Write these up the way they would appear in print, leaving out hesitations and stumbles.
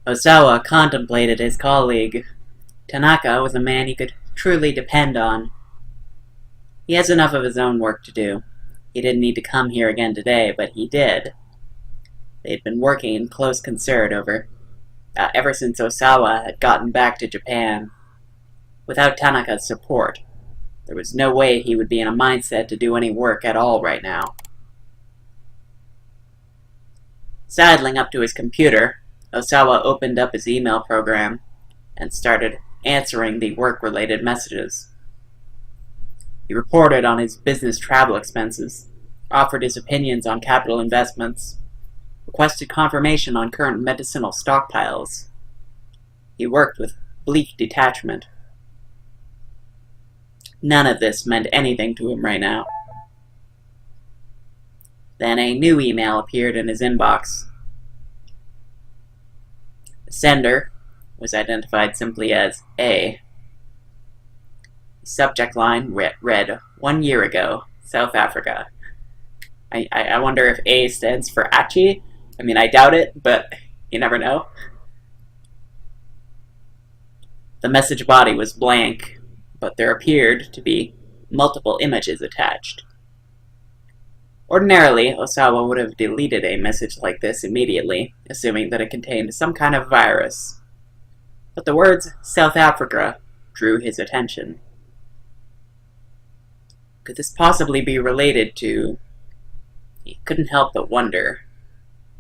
Osawa contemplated his colleague. Tanaka was a man he could truly depend on. He has enough of his own work to do. He didn't need to come here again today, but he did. They'd been working in close concert ever since Osawa had gotten back to Japan. Without Tanaka's support, there was no way he would be in a mindset to do any work at all right now. Sidling up to his computer, Osawa opened up his email program and started answering the work-related messages. He reported on his business travel expenses, offered his opinions on capital investments, requested confirmation on current medicinal stockpiles. He worked with bleak detachment. None of this meant anything to him right now. Then a new email appeared in his inbox. The sender was identified simply as A. The subject line read, 1 year ago, South Africa. I wonder if A stands for Achi. I mean, I doubt it, but you never know. The message body was blank, but there appeared to be multiple images attached. Ordinarily, Osawa would have deleted a message like this immediately, assuming that it contained some kind of virus. But the words South Africa drew his attention. Could this possibly be related to... He couldn't help but wonder.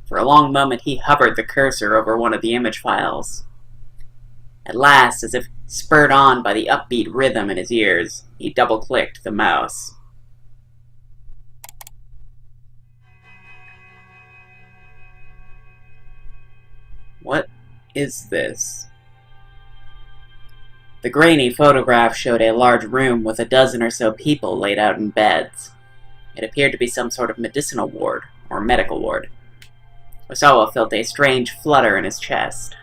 For a long moment he hovered the cursor over one of the image files. At last, as if spurred on by the upbeat rhythm in his ears, he double-clicked the mouse. What is this? The grainy photograph showed a large room with a dozen or so people laid out in beds. It appeared to be some sort of medicinal ward, or medical ward. Osawa felt a strange flutter in his chest.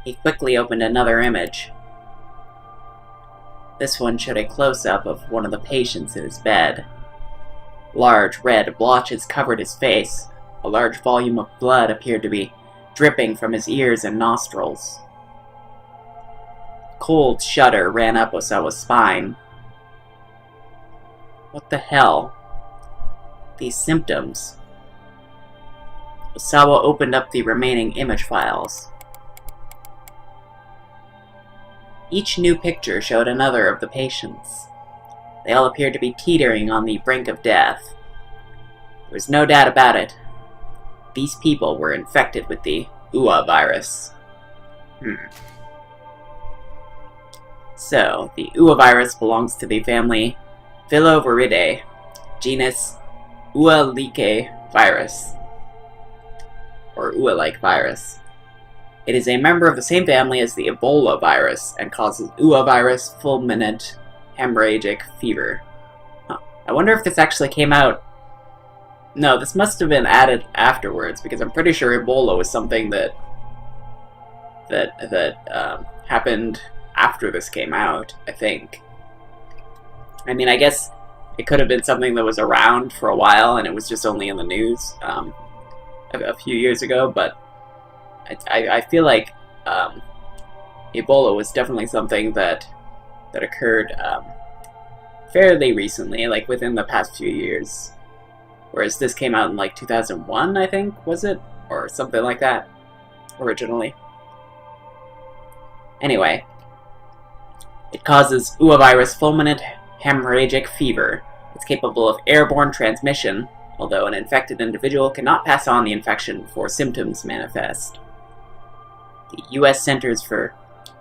He quickly opened another image. This one showed a close-up of one of the patients in his bed. Large red blotches covered his face. A large volume of blood appeared to be dripping from his ears and nostrils. Cold shudder ran up Osawa's spine. What the hell? These symptoms. Osawa opened up the remaining image files. Each new picture showed another of the patients. They all appeared to be teetering on the brink of death. There was no doubt about it. These people were infected with the UA virus. So, the UA virus belongs to the family Filoviridae, genus UA-like virus, or UA-like virus. It is a member of the same family as the Ebola virus and causes UA virus fulminant hemorrhagic fever. I wonder if this actually came out... No, this must have been added afterwards, because I'm pretty sure Ebola was something that happened after this came out, I think. I mean, I guess it could have been something that was around for a while and it was just only in the news a few years ago, but I feel like Ebola was definitely something that occurred fairly recently, like within the past few years. Whereas this came out in like 2001, I think, was it? Or something like that, originally. Anyway, it causes UA virus fulminant hemorrhagic fever. It's capable of airborne transmission, although an infected individual cannot pass on the infection before symptoms manifest. The U.S. Centers for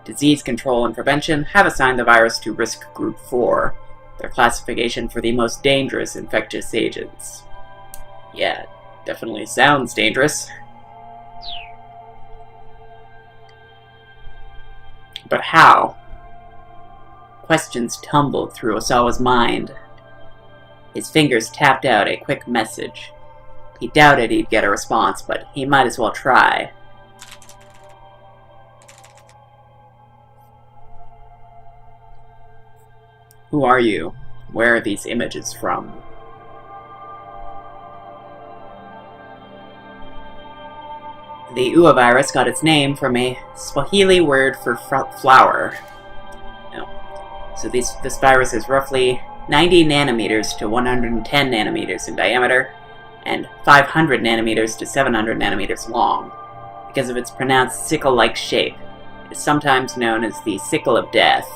Disease Control and Prevention have assigned the virus to Risk Group 4, their classification for the most dangerous infectious agents. Yeah, definitely sounds dangerous. But how? Questions tumbled through Osawa's mind. His fingers tapped out a quick message. He doubted he'd get a response, but he might as well try. Who are you? Where are these images from? The Ua virus got its name from a Swahili word for flower. So this virus is roughly 90 nanometers to 110 nanometers in diameter, and 500 nanometers to 700 nanometers long. Because of its pronounced sickle-like shape, it is sometimes known as the sickle of death.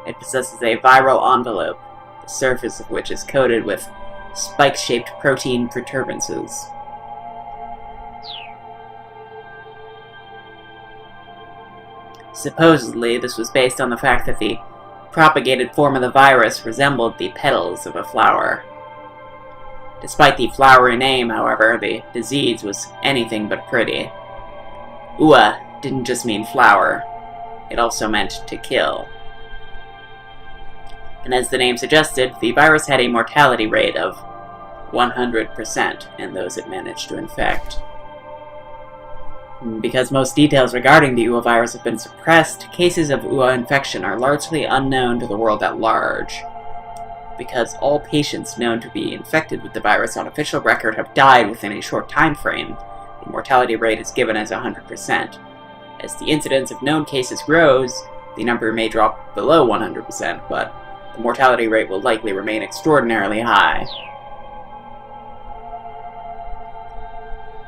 It possesses a viral envelope, the surface of which is coated with spike-shaped protein protuberances. Supposedly, this was based on the fact that the propagated form of the virus resembled the petals of a flower. Despite the flowery name, however, the disease was anything but pretty. Ua didn't just mean flower, it also meant to kill. And as the name suggested, the virus had a mortality rate of 100% in those it managed to infect. Because most details regarding the Ua virus have been suppressed, cases of Ua infection are largely unknown to the world at large. Because all patients known to be infected with the virus on official record have died within a short time frame, the mortality rate is given as 100%. As the incidence of known cases grows, the number may drop below 100%, but the mortality rate will likely remain extraordinarily high.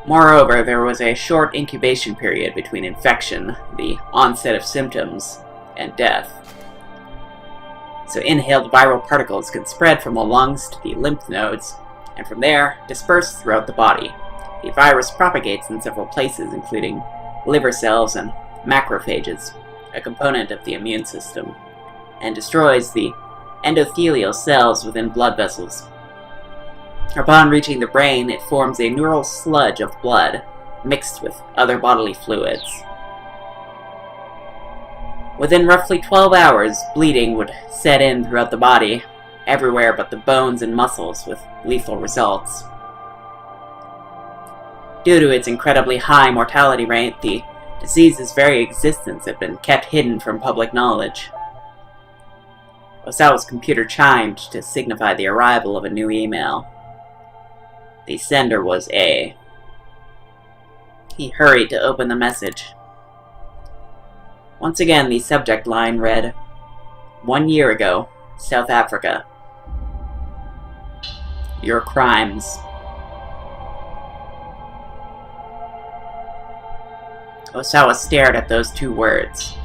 Moreover, there was a short incubation period between infection, the onset of symptoms, and death. So inhaled viral particles can spread from the lungs to the lymph nodes, and from there, disperse throughout the body. The virus propagates in several places, including liver cells and macrophages, a component of the immune system, and destroys the endothelial cells within blood vessels. Upon reaching the brain, it forms a neural sludge of blood, mixed with other bodily fluids. Within roughly 12 hours, bleeding would set in throughout the body, everywhere but the bones and muscles, with lethal results. Due to its incredibly high mortality rate, the disease's very existence had been kept hidden from public knowledge. Osawa's computer chimed to signify the arrival of a new email. The sender was A. He hurried to open the message. Once again, the subject line read, 1 year ago, South Africa. Your crimes. Osawa stared at those two words.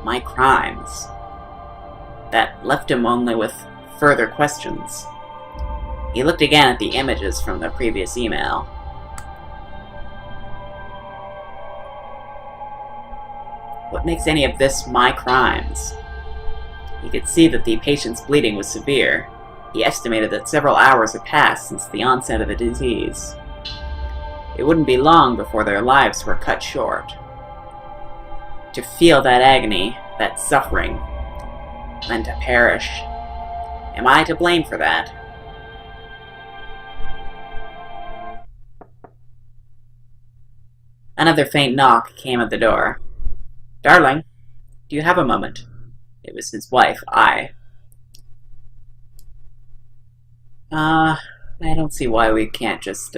My crimes. That left him only with further questions. He looked again at the images from the previous email. What makes any of this my crimes? He could see that the patient's bleeding was severe. He estimated that several hours had passed since the onset of the disease. It wouldn't be long before their lives were cut short. To feel that agony, that suffering, then to perish. Am I to blame for that? Another faint knock came at the door. Darling, do you have a moment? It was his wife, I don't see why we can't just,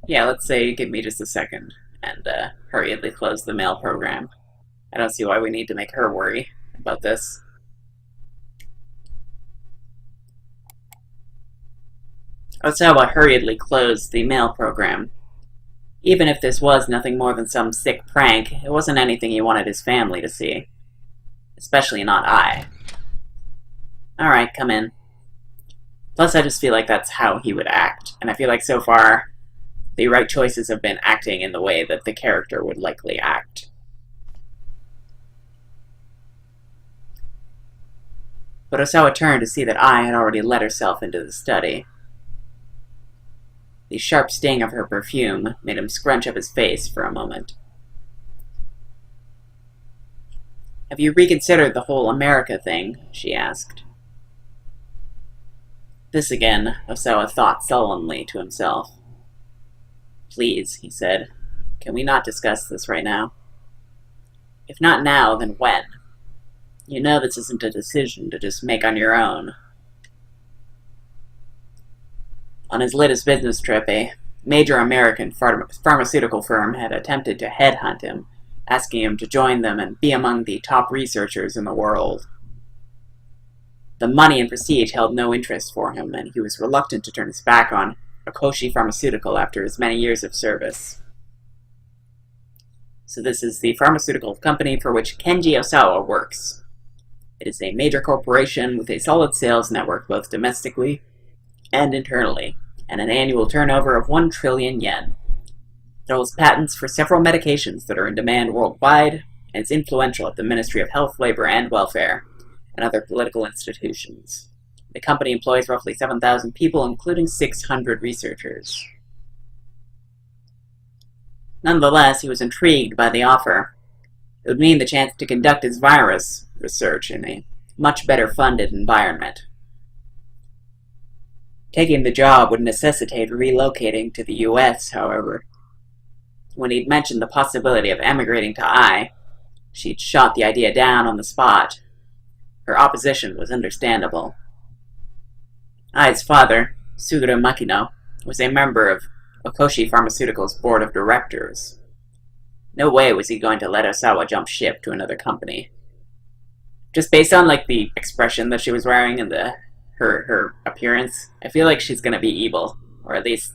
Yeah, let's say give me just a second and, hurriedly close the mail program. I don't see why we need to make her worry about this. Osawa hurriedly closed the mail program. Even if this was nothing more than some sick prank, it wasn't anything he wanted his family to see. Especially not I. Alright, come in. Plus, I just feel like that's how he would act, and I feel like so far, the right choices have been acting in the way that the character would likely act. But Osawa turned to see that I had already let herself into the study. The sharp sting of her perfume made him scrunch up his face for a moment. Have you reconsidered the whole America thing? She asked. This again, Osawa thought sullenly to himself. Please, he said, can we not discuss this right now? If not now, then when? You know this isn't a decision to just make on your own. On his latest business trip, a major American pharmaceutical firm had attempted to headhunt him, asking him to join them and be among the top researchers in the world. The money and prestige held no interest for him, and he was reluctant to turn his back on Okoshi Pharmaceutical after his many years of service. So this is the pharmaceutical company for which Kenji Osawa works. It is a major corporation with a solid sales network both domestically and internally, and an annual turnover of 1 trillion yen. It holds patents for several medications that are in demand worldwide, and is influential at the Ministry of Health, Labor, and Welfare, and other political institutions. The company employs roughly 7,000 people, including 600 researchers. Nonetheless, he was intrigued by the offer. It would mean the chance to conduct his virus research in a much better funded environment. Taking the job would necessitate relocating to the US, however. When he'd mentioned the possibility of emigrating to Ai, she'd shot the idea down on the spot. Her opposition was understandable. Ai's father, Suguru Makino, was a member of Okoshi Pharmaceutical's board of directors. No way was he going to let Osawa jump ship to another company. Just based on the expression that she was wearing and her appearance, I feel like she's gonna be evil, or at least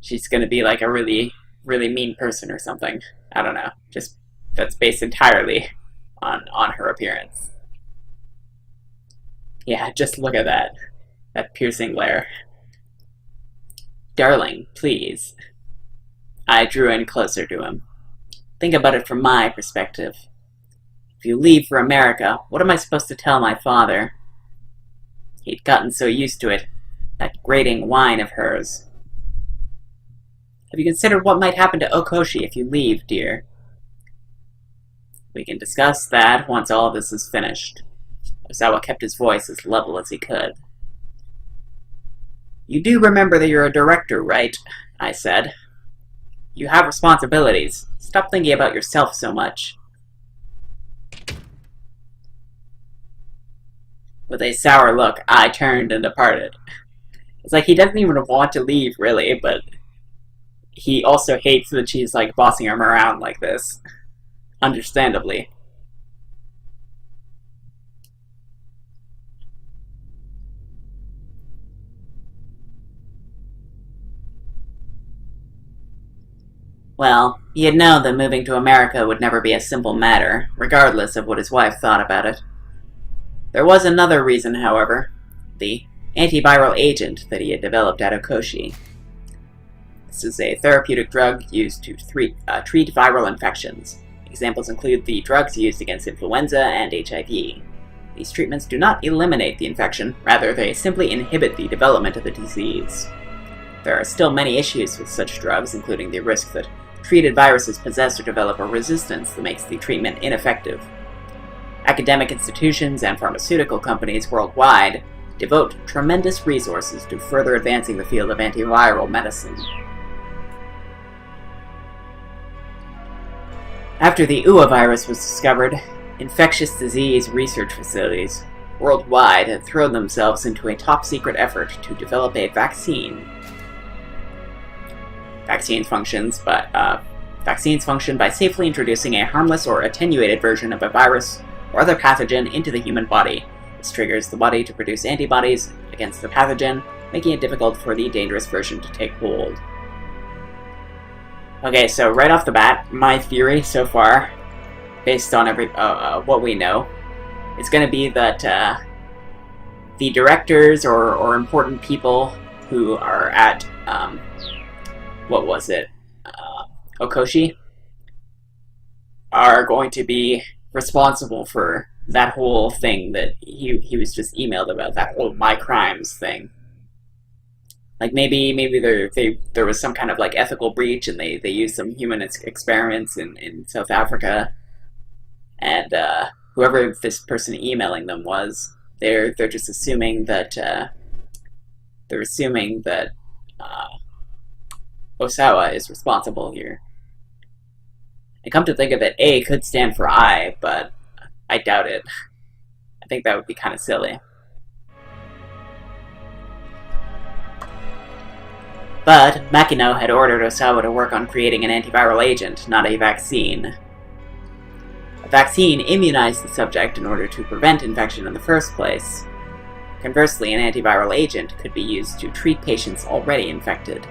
she's gonna be a really, really mean person or something. I don't know. Just that's based entirely on her appearance. Yeah, just look at that piercing glare. Darling, please. I drew in closer to him. Think about it from my perspective. If you leave for America, what am I supposed to tell my father? He'd gotten so used to it, that grating whine of hers. Have you considered what might happen to Okoshi if you leave, dear? We can discuss that once all this is finished. Osawa kept his voice as level as he could. You do remember that you're a director, right? I said. You have responsibilities. Stop thinking about yourself so much. With a sour look, I turned and departed. It's like he doesn't even want to leave, really, but he also hates that she's bossing him around like this. Understandably. Well, he had known that moving to America would never be a simple matter, regardless of what his wife thought about it. There was another reason, however, the antiviral agent that he had developed at Okoshi. This is a therapeutic drug used to treat viral infections. Examples include the drugs used against influenza and HIV. These treatments do not eliminate the infection, rather they simply inhibit the development of the disease. There are still many issues with such drugs, including the risk that treated viruses possess or develop a resistance that makes the treatment ineffective. Academic institutions and pharmaceutical companies worldwide devote tremendous resources to further advancing the field of antiviral medicine. After the UA virus was discovered, infectious disease research facilities worldwide had thrown themselves into a top-secret effort to develop a vaccine. Vaccines function by safely introducing a harmless or attenuated version of a virus or other pathogen into the human body. This triggers the body to produce antibodies against the pathogen, making it difficult for the dangerous version to take hold. Okay, so right off the bat, my theory so far, based on what we know, is going to be that the directors or important people who are at Okoshi, are going to be responsible for that whole thing that he was just emailed about, that whole my crimes thing. Maybe there was some kind of ethical breach and they used some human experiments in South Africa, and whoever this person emailing them was, they're just assuming that Osawa is responsible here. And come to think of it, A could stand for I, but I doubt it. I think that would be kind of silly. But Makino had ordered Osawa to work on creating an antiviral agent, not a vaccine. A vaccine immunized the subject in order to prevent infection in the first place. Conversely, an antiviral agent could be used to treat patients already infected.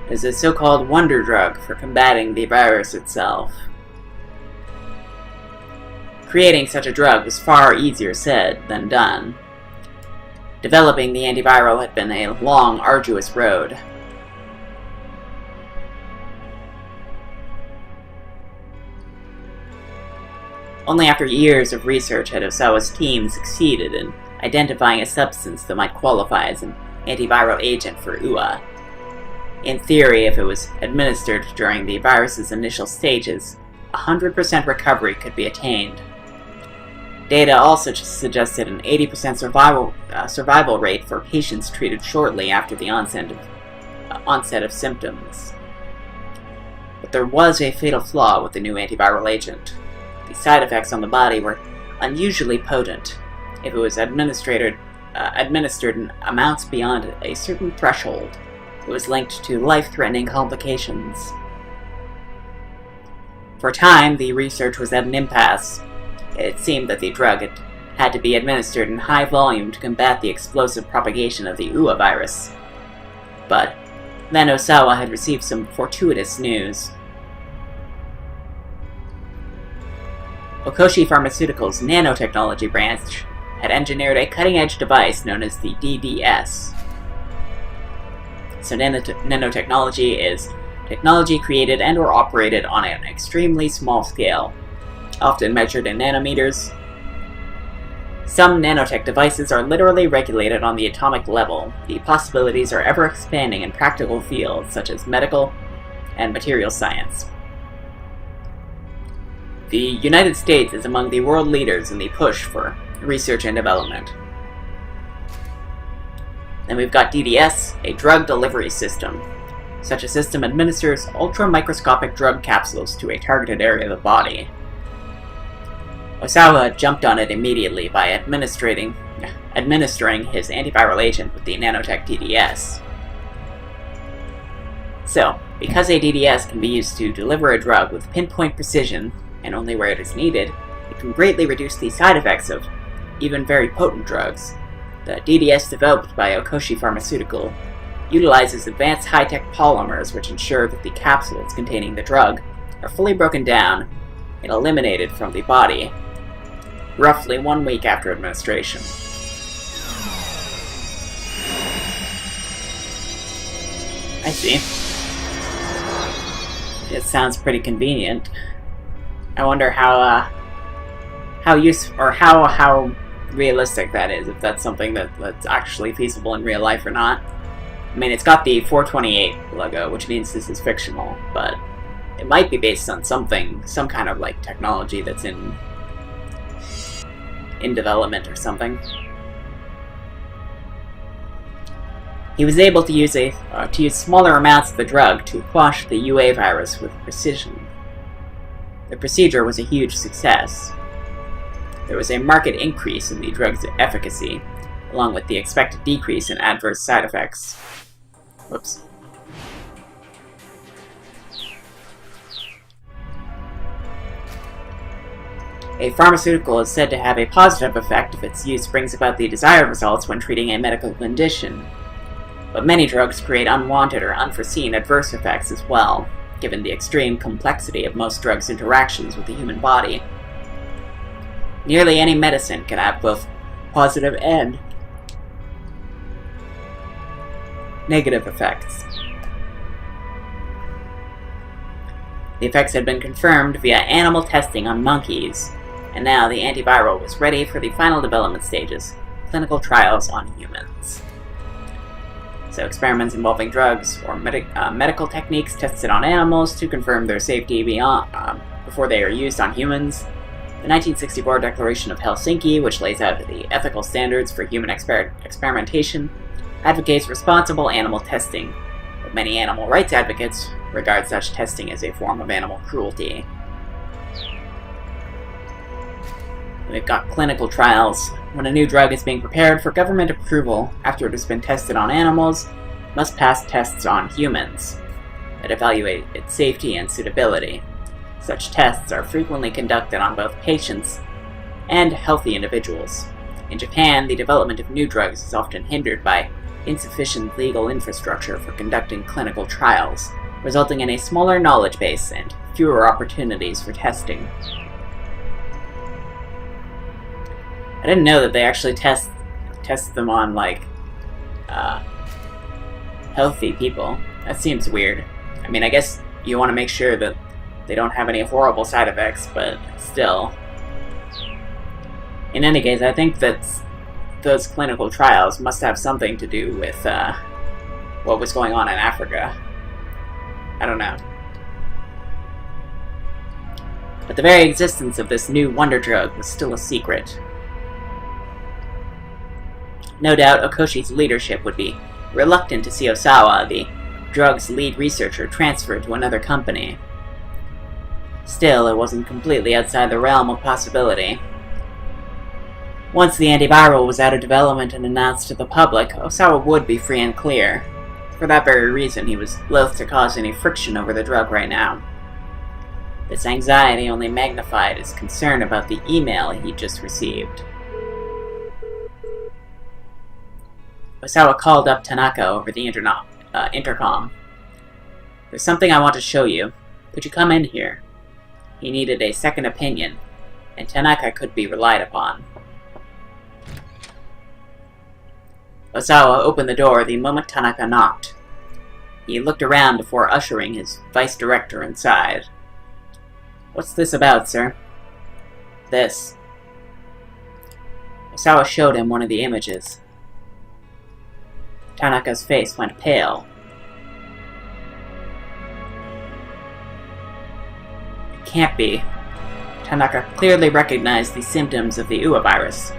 It is a so-called wonder drug for combating the virus itself. Creating such a drug was far easier said than done. Developing the antiviral had been a long, arduous road. Only after years of research had Osawa's team succeeded in identifying a substance that might qualify as an antiviral agent for UA. In theory, if it was administered during the virus's initial stages, 100% recovery could be attained. Data also suggested an 80% survival rate for patients treated shortly after the onset of symptoms. But there was a fatal flaw with the new antiviral agent. The side effects on the body were unusually potent. If it was administered in amounts beyond a certain threshold, it was linked to life-threatening complications. For a time, the research was at an impasse. It seemed that the drug had to be administered in high volume to combat the explosive propagation of the UA virus. But then Osawa had received some fortuitous news. Okoshi Pharmaceuticals' nanotechnology branch had engineered a cutting-edge device known as the DDS. So nanotechnology is technology created and or operated on an extremely small scale, often measured in nanometers. Some nanotech devices are literally regulated on the atomic level. The possibilities are ever expanding in practical fields such as medical and material science. The United States is among the world leaders in the push for research and development. Then we've got DDS, a drug delivery system. Such a system administers ultra-microscopic drug capsules to a targeted area of the body. Osawa jumped on it immediately by administering his antiviral agent with the nanotech DDS. So, because a DDS can be used to deliver a drug with pinpoint precision, and only where it is needed, it can greatly reduce the side effects of even very potent drugs. The DDS developed by Okoshi Pharmaceutical utilizes advanced high-tech polymers which ensure that the capsules containing the drug are fully broken down and eliminated from the body, roughly 1 week after administration. I see. It sounds pretty convenient. I wonder how realistic that is, if that's something that's actually feasible in real life or not. I mean, it's got the 428 logo, which means this is fictional, but it might be based on some kind of like technology that's in development or something. He was able to use smaller amounts of the drug to quash the UA virus with precision. The procedure was a huge success. There was a marked increase in the drug's efficacy, along with the expected decrease in adverse side effects. Whoops. A pharmaceutical is said to have a positive effect if its use brings about the desired results when treating a medical condition. But many drugs create unwanted or unforeseen adverse effects as well, given the extreme complexity of most drugs' interactions with the human body. Nearly any medicine can have both positive and negative effects. The effects had been confirmed via animal testing on monkeys, and now the antiviral was ready for the final development stages, clinical trials on humans. So experiments involving drugs or medical techniques tested on animals to confirm their safety before they are used on humans. The 1964 Declaration of Helsinki, which lays out the ethical standards for human experimentation, advocates responsible animal testing, but many animal rights advocates regard such testing as a form of animal cruelty. We've got clinical trials. When a new drug is being prepared for government approval after it has been tested on animals, must pass tests on humans that evaluate its safety and suitability. Such tests are frequently conducted on both patients and healthy individuals. In Japan, the development of new drugs is often hindered by insufficient legal infrastructure for conducting clinical trials, resulting in a smaller knowledge base and fewer opportunities for testing. I didn't know that they actually test them on, like, healthy people. That seems weird. I mean, I guess you want to make sure that they don't have any horrible side effects, but still. In any case, I think that those clinical trials must have something to do with what was going on in Africa. I don't know. But the very existence of this new wonder drug was still a secret. No doubt Okoshi's leadership would be reluctant to see Osawa, the drug's lead researcher, transferred to another company. Still, it wasn't completely outside the realm of possibility. Once the antiviral was out of development and announced to the public, Osawa would be free and clear. For that very reason, he was loath to cause any friction over the drug right now. This anxiety only magnified his concern about the email he'd just received. Osawa called up Tanaka over the intercom. "There's something I want to show you. Could you come in here?" He needed a second opinion, and Tanaka could be relied upon. Osawa opened the door the moment Tanaka knocked. He looked around before ushering his vice director inside. "What's this about, sir?" "This." Osawa showed him one of the images. Tanaka's face went pale. "It can't be." Tanaka clearly recognized the symptoms of the Uwa virus.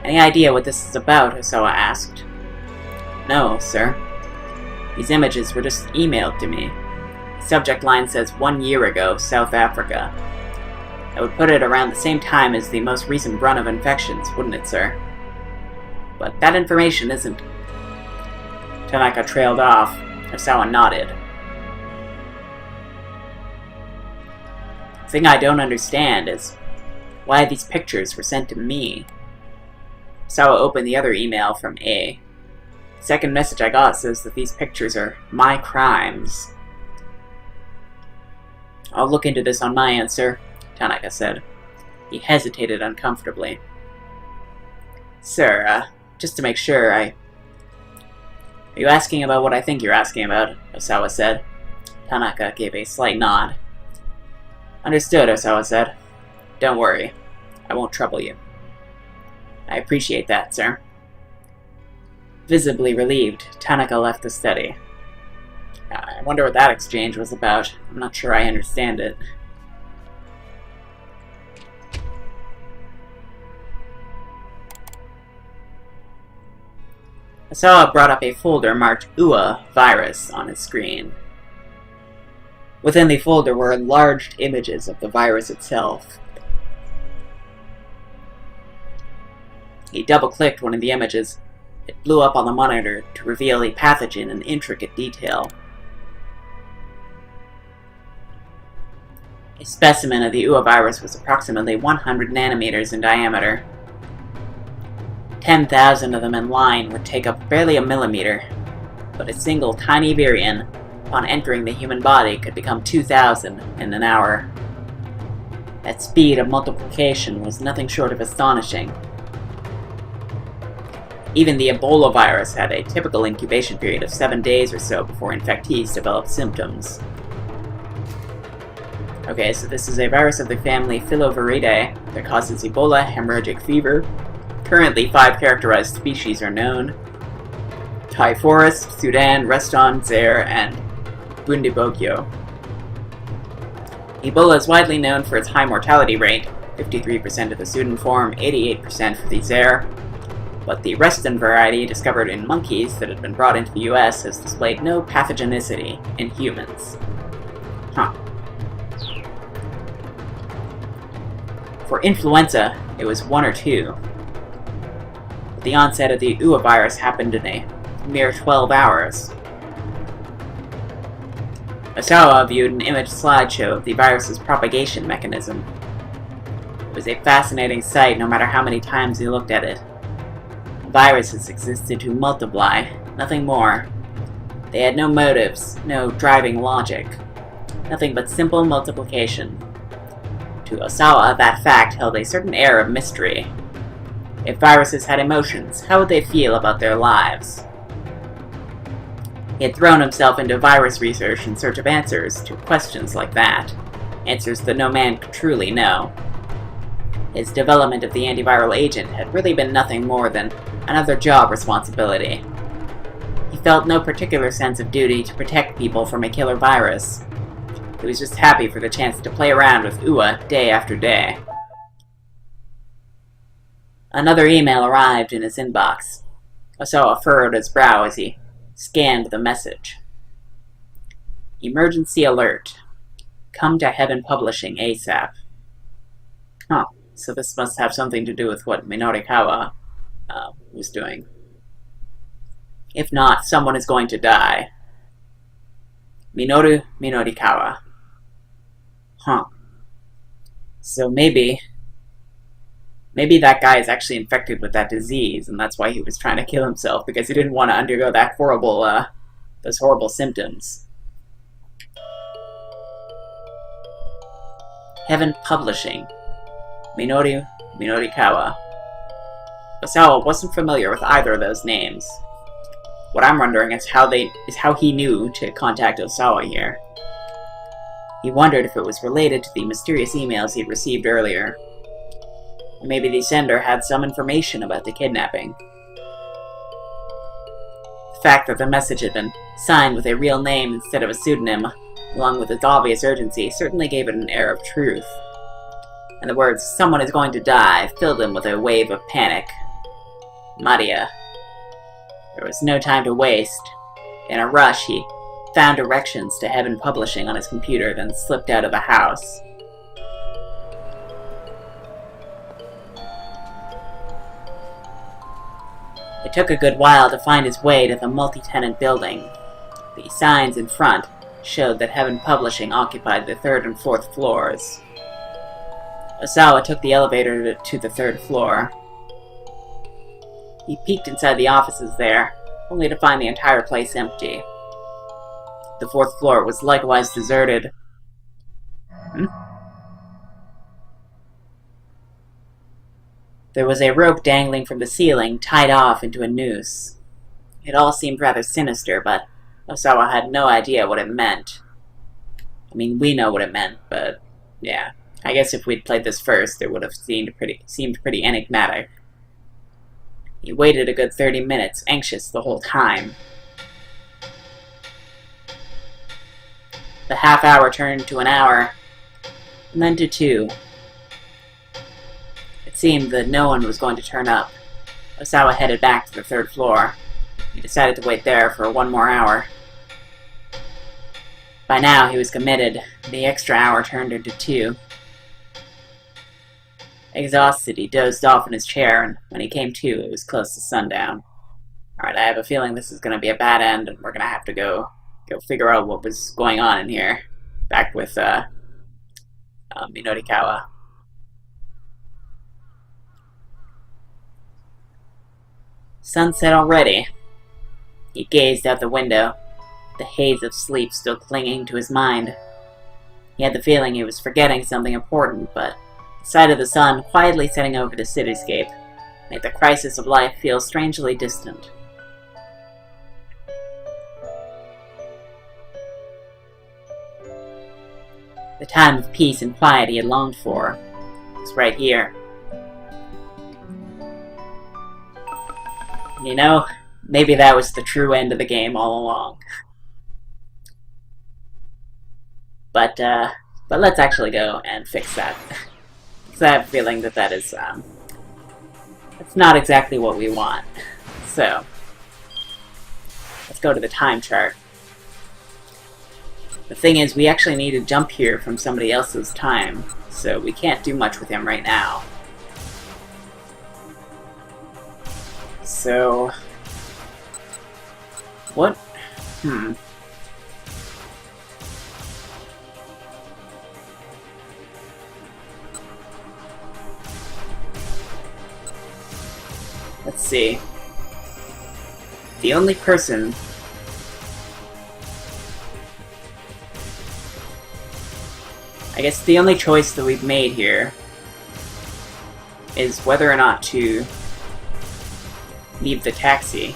"Any idea what this is about?" Osawa asked. "No, sir. These images were just emailed to me. The subject line says 1 year ago, South Africa. That would put it around the same time as the most recent run of infections, wouldn't it, sir? But that information isn't..." Tanaka trailed off. Osawa nodded. "The thing I don't understand is why these pictures were sent to me." Osawa opened the other email from A. "The second message I got says that these pictures are my crimes." "I'll look into this on my end, sir," Tanaka said. He hesitated uncomfortably. "Sir, just to make sure, Are you asking about what I think you're asking about?" Osawa said. Tanaka gave a slight nod. "Understood," Osawa said. "Don't worry. I won't trouble you." "I appreciate that, sir." Visibly relieved, Tanaka left the study. I wonder what that exchange was about. I'm not sure I understand it. Osawa brought up a folder marked Uwa virus on his screen. Within the folder were enlarged images of the virus itself. He double-clicked one of the images. It blew up on the monitor to reveal the pathogen in intricate detail. A specimen of the Uwa virus was approximately 100 nanometers in diameter. 10,000 of them in line would take up barely a millimeter, but a single tiny virion, upon entering the human body, could become 2,000 in an hour. That speed of multiplication was nothing short of astonishing. Even the Ebola virus had a typical incubation period of 7 days or so before infectees developed symptoms. Okay, so this is a virus of the family Filoviridae that causes Ebola, hemorrhagic fever. Currently, 5 characterized species are known: Thai forest, Sudan, Reston, Zaire, and Bundibugyo. Ebola is widely known for its high mortality rate, 53% of the Sudan form, 88% for the Zaire, but the Reston variety discovered in monkeys that had been brought into the US has displayed no pathogenicity in humans. For influenza, it was 1 or 2. The onset of the Uwa virus happened in a a mere 12 hours. Osawa viewed an image slideshow of the virus's propagation mechanism. It was a fascinating sight no matter how many times he looked at it. Viruses existed to multiply, nothing more. They had no motives, no driving logic. Nothing but simple multiplication. To Osawa, that fact held a certain air of mystery. If viruses had emotions, how would they feel about their lives? He had thrown himself into virus research in search of answers to questions like that. Answers that no man could truly know. His development of the antiviral agent had really been nothing more than another job responsibility. He felt no particular sense of duty to protect people from a killer virus. He was just happy for the chance to play around with Ua day after day. Another email arrived in his inbox. Osawa furrowed his brow as he scanned the message. Emergency alert. Come to Heaven Publishing ASAP. Huh, so this must have something to do with what Minorikawa was doing. If not, someone is going to die. Minoru Minorikawa. Huh. So maybe that guy is actually infected with that disease, and that's why he was trying to kill himself, because he didn't want to undergo that those horrible symptoms. Heaven Publishing. Minoru Minorikawa. Osawa wasn't familiar with either of those names. What I'm wondering is how he knew to contact Osawa here. He wondered if it was related to the mysterious emails he'd received earlier. Or maybe the sender had some information about the kidnapping. The fact that the message had been signed with a real name instead of a pseudonym, along with its obvious urgency, certainly gave it an air of truth. And the words, "someone is going to die," filled him with a wave of panic. Maria. There was no time to waste. In a rush, he found directions to Heaven Publishing on his computer, then slipped out of the house. It took a good while to find his way to the multi-tenant building. The signs in front showed that Heaven Publishing occupied the 3rd and 4th floors. Osawa took the elevator to the 3rd floor. He peeked inside the offices there, only to find the entire place empty. The 4th floor was likewise deserted. There was a rope dangling from the ceiling, tied off into a noose. It all seemed rather sinister, but Osawa had no idea what it meant. I mean, we know what it meant, but yeah. I guess if we'd played this first, it would have seemed pretty enigmatic. He waited a good 30 minutes, anxious the whole time. The half hour turned to an hour, and then to 2. It seemed that no one was going to turn up. Osawa headed back to the 3rd floor. He decided to wait there for 1 more hour. By now he was committed. The extra hour turned into 2. Exhausted, he dozed off in his chair, and when he came to, it was close to sundown. Alright, I have a feeling this is going to be a bad end, and we're going to have to go figure out what was going on in here. Back with, Minorikawa. Sunset already. He gazed out the window, the haze of sleep still clinging to his mind. He had the feeling he was forgetting something important, but the sight of the sun quietly setting over the cityscape made the crisis of life feel strangely distant. The time of peace and quiet he had longed for was right here. You know, maybe that was the true end of the game all along. But let's actually go and fix that. Because I have a feeling that that's not exactly what we want. So, let's go to the time chart. The thing is, we actually need to jump here from somebody else's time, so we can't do much with him right now. So, What? Let's see. The only person... I guess the only choice that we've made here is whether or not to leave the taxi.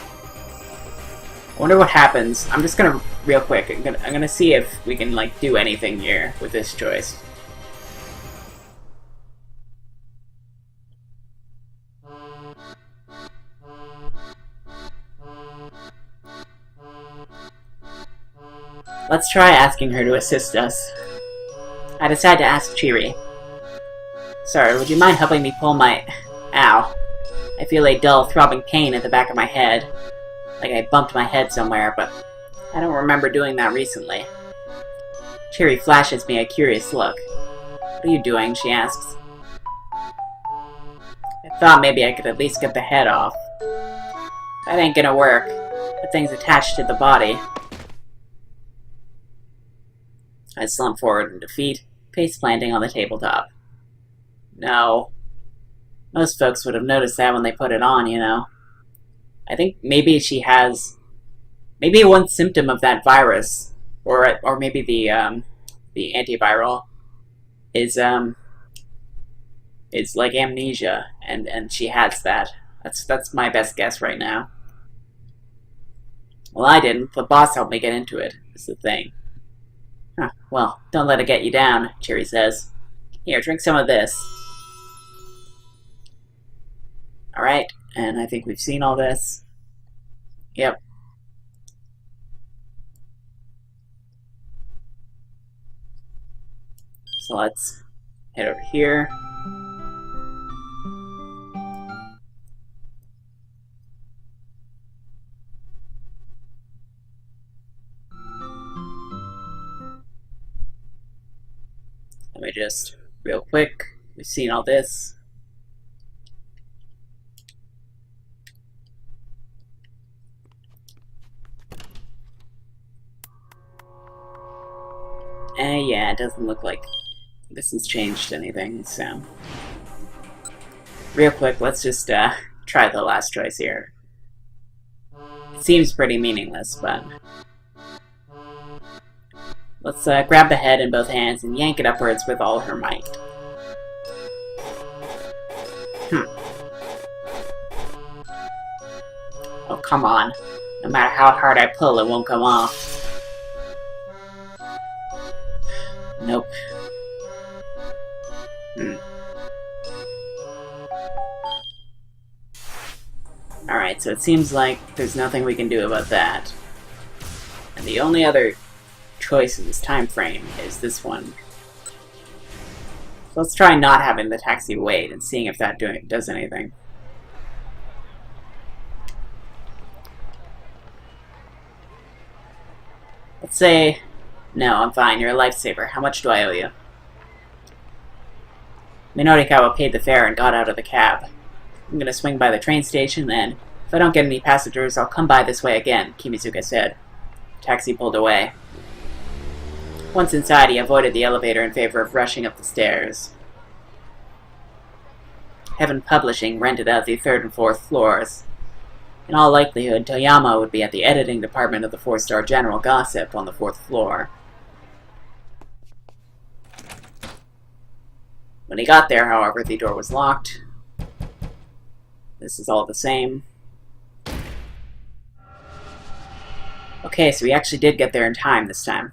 I wonder what happens. I'm just gonna, real quick, I'm gonna see if we can, like, do anything here with this choice. Let's try asking her to assist us. I decide to ask Chiri. Sorry, would you mind helping me pull my... Ow. I feel a dull, throbbing pain at the back of my head. Like I bumped my head somewhere, but I don't remember doing that recently. Chiri flashes me a curious look. What are you doing? She asks. I thought maybe I could at least get the head off. That ain't gonna work. The thing's attached to the body. I slump forward in defeat, face planting on the tabletop. No. Most folks would have noticed that when they put it on, you know. I think maybe she has... Maybe one symptom of that virus, or maybe the antiviral, is like amnesia, and she has that. That's my best guess right now. Well, I didn't. The boss helped me get into it, is the thing. Huh, well, don't let it get you down, Chiri says. Here, drink some of this. Alright, and I think we've seen all this. Yep. So let's head over here. Let me just, real quick, we've seen all this. Yeah, it doesn't look like this has changed anything, so... Real quick, let's just try the last choice here. It seems pretty meaningless, but... Let's grab the head in both hands and yank it upwards with all her might. Oh, come on. No matter how hard I pull, it won't come off. Nope. Alright, so it seems like there's nothing we can do about that. And the only other choice in this time frame is this one. So let's try not having the taxi wait and seeing if that does anything. Let's say... No, I'm fine. You're a lifesaver. How much do I owe you? Minorikawa paid the fare and got out of the cab. I'm gonna swing by the train station, and if I don't get any passengers, I'll come by this way again, Kimizuka said. Taxi pulled away. Once inside, he avoided the elevator in favor of rushing up the stairs. Heaven Publishing rented out the 3rd and 4th floors. In all likelihood, Toyama would be at the editing department of the 4-star General Gossip on the 4th floor. When he got there, however, the door was locked. This is all the same. Okay, so we actually did get there in time this time.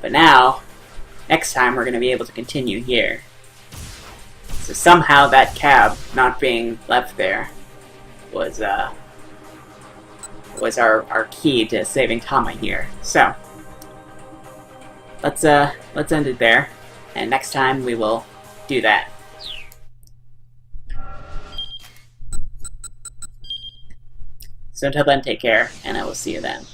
But now, next time we're going to be able to continue here. So somehow that cab not being left there was our key to saving Tama here. So let's end it there, and next time we will do that. So until then, take care, and I will see you then.